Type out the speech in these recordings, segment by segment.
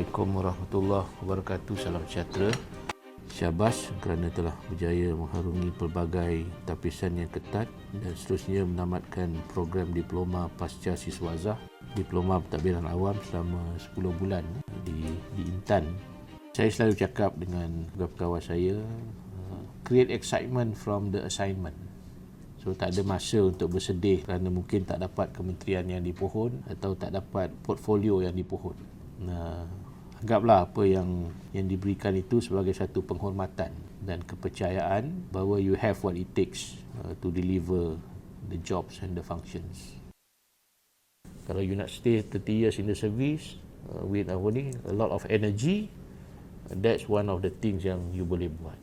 Assalamualaikum warahmatullahi wabarakatuh. Salam sejahtera. Syabas kerana telah berjaya mengharungi pelbagai tapisan yang ketat dan seterusnya menamatkan program Diploma Pasca Siswazah, Diploma Pentadbiran Awam selama 10 bulan di Intan. Saya selalu cakap dengan pegawai saya, create excitement from the assignment. So tak ada masa untuk bersedih kerana mungkin tak dapat kementerian yang dipohon atau tak dapat portfolio yang dipohon. Anggaplah apa yang diberikan itu sebagai satu penghormatan dan kepercayaan bahawa you have what it takes to deliver the jobs and the functions. Kalau you nak stay 30 years in the service with a lot of energy, that's one of the things yang you boleh buat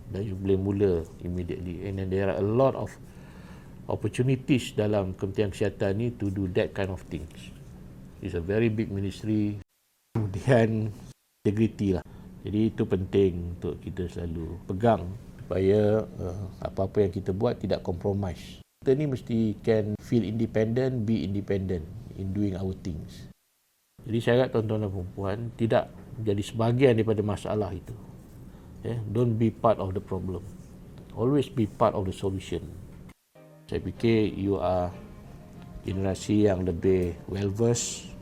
dan you boleh mula immediately. And then there are a lot of opportunities dalam Kementerian Kesihatan ni to do that kind of things. It's a very big ministry. Kemudian integriti lah. Jadi itu penting untuk kita selalu pegang supaya apa-apa yang kita buat tidak compromise. Kita ni mesti can feel independent, be independent in doing our things. Jadi saya harap tuan-tuan dan perempuan tidak menjadi sebahagian daripada masalah itu. Don't be part of the problem. Always be part of the solution. Saya fikir you are generasi yang lebih well-versed,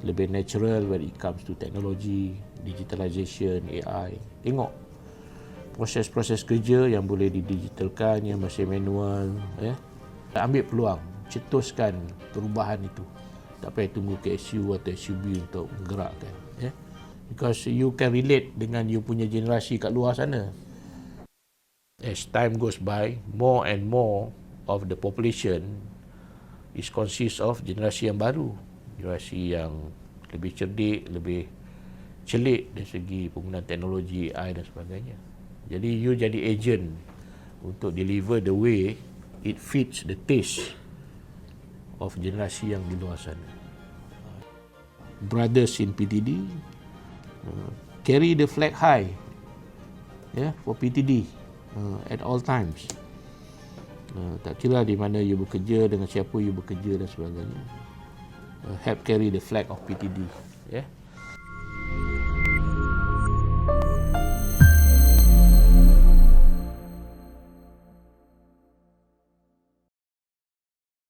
lebih natural when it comes to technology, digitalization, AI. Tengok proses-proses kerja yang boleh didigitalkan, yang masih manual. Ambil peluang, cetuskan perubahan itu. Tak payah tunggu ke SU atau SUB untuk menggerakkan. Because you can relate dengan you punya generasi kat luar sana. As time goes by, more and more of the population is consist of generasi yang baru. Generasi yang lebih cerdik, lebih celik dari segi penggunaan teknologi AI dan sebagainya. Jadi you jadi agent untuk deliver the way it fits the taste of generasi yang di luar sana. Brothers in PTD, carry the flag high for PTD at all times. Tak kira di mana you bekerja, dengan siapa you bekerja dan sebagainya. Help carry the flag of PTD.